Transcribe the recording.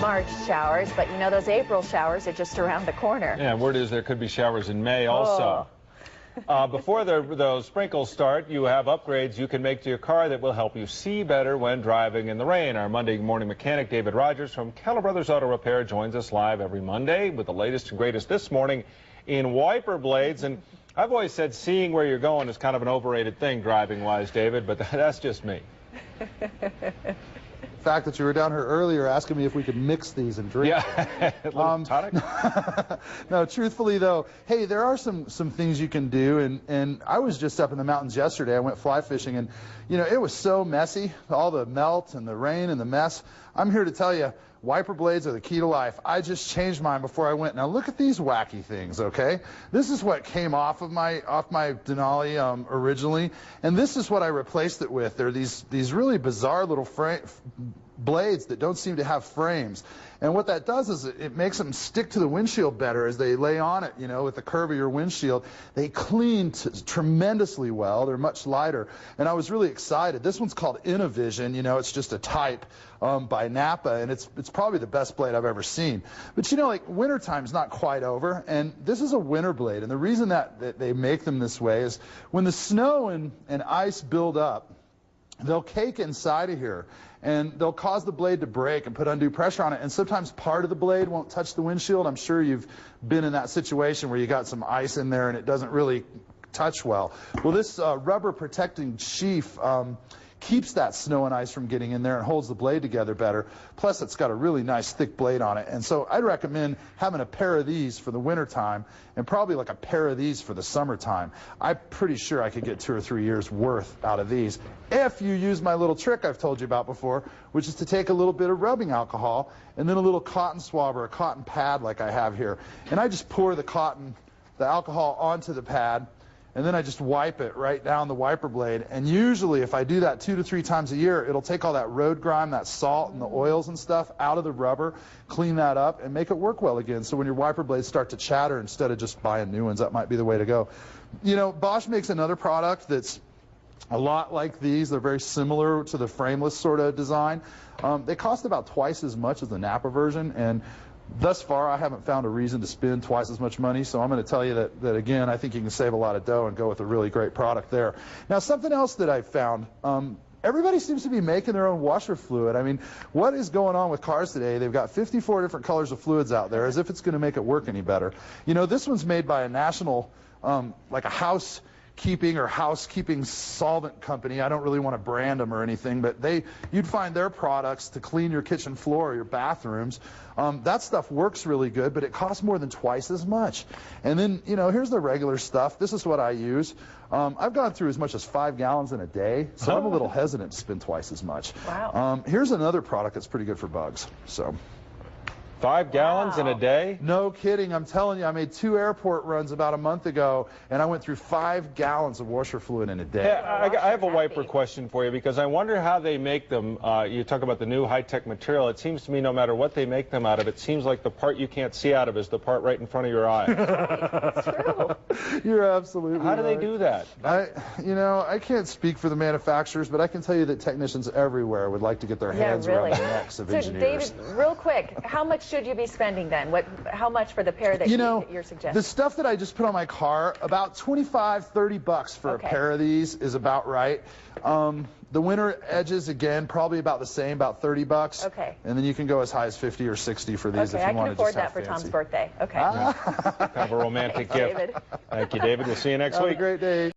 March showers, but you know those April showers are just around the corner. Yeah, word is there could be showers in May also. Before those sprinkles start, you have upgrades you can make to your car that will help you see better when driving in the rain. Our Monday morning mechanic, David Rogers from Keller Brothers Auto Repair, joins us live every Monday with the latest and greatest this morning in wiper blades. And I've always said seeing where you're going is kind of an overrated thing driving-wise, David, but that's just me. The fact that you were down here earlier asking me if we could mix these and drink. Yeah, a little tonic. No, truthfully though, hey, there are some things you can do, and I was just up in the mountains yesterday. I went fly fishing, and you know, it was so messy, all the melt and the rain and the mess. I'm here to tell you, wiper blades are the key to life. I just changed mine before I went. Now look at these wacky things, okay? This is what came off my Denali originally, and this is what I replaced it with. They're these really bizarre little blades that don't seem to have frames. And what that does is it makes them stick to the windshield better as they lay on it, you know, with the curve of your windshield. They clean tremendously well. They're much lighter. And I was really excited. This one's called Innovision. You know, it's just a type by Napa, and it's probably the best blade I've ever seen. But you know, like, wintertime's not quite over, and this is a winter blade. And the reason that they make them this way is when the snow and ice build up, they'll cake inside of here, and they'll cause the blade to break and put undue pressure on it, and sometimes part of the blade won't touch the windshield. I'm sure you've been in that situation where you got some ice in there and it doesn't really touch well. Well, this rubber protecting sheath keeps that snow and ice from getting in there and holds the blade together better. Plus, it's got a really nice thick blade on it. And so I'd recommend having a pair of these for the winter time and probably like a pair of these for the summertime. I'm pretty sure I could get 2 or 3 years worth out of these if you use my little trick I've told you about before, which is to take a little bit of rubbing alcohol and then a little cotton swab or a cotton pad like I have here. And I just pour the alcohol onto the pad, and then I just wipe it right down the wiper blade. And usually if I do that 2 to 3 times a year, it'll take all that road grime, that salt and the oils and stuff out of the rubber, clean that up, and make it work well again. So when your wiper blades start to chatter, instead of just buying new ones, that might be the way to go. You know, Bosch makes another product that's a lot like these. They're very similar to the frameless sort of design. They cost about twice as much as the Napa version, and thus far, I haven't found a reason to spend twice as much money, so I'm going to tell you that again, I think you can save a lot of dough and go with a really great product there. Now, something else that I found, everybody seems to be making their own washer fluid. I mean, what is going on with cars today? They've got 54 different colors of fluids out there, as if it's going to make it work any better. You know, this one's made by a national, like a housekeeping solvent company. I don't really want to brand them or anything, but you'd find their products to clean your kitchen floor or your bathrooms. That stuff works really good, but it costs more than twice as much. And then, you know, here's the regular stuff. This is what I use. I've gone through as much as 5 gallons in a day, so I'm a little hesitant to spend twice as much. Wow. Here's another product that's pretty good for bugs. So 5 gallons in a day? No kidding. I'm telling you, I made 2 airport runs about a month ago, and I went through 5 gallons of washer fluid in a day. Yeah, I have a wiper question for you, because I wonder how they make them. You talk about the new high-tech material. It seems to me no matter what they make them out of, it seems like the part you can't see out of is the part right in front of your eye. It's true. You're absolutely How do they right. do that? You know, I can't speak for the manufacturers, but I can tell you that technicians everywhere would like to get their hands around the necks of engineers. So, David, real quick, how much should you be spending then? How much for the pair that you're suggesting? The stuff that I just put on my car, about $25–30 for a pair of these is about right. The winter edges, again, probably about the same, about $30. Okay. And then you can go as high as 50 or 60 for these if you want to just have fancy. I can afford that for Tom's birthday. Okay. Kind of a romantic gift. David. Thank you, David. We'll see you next week. Have a great day.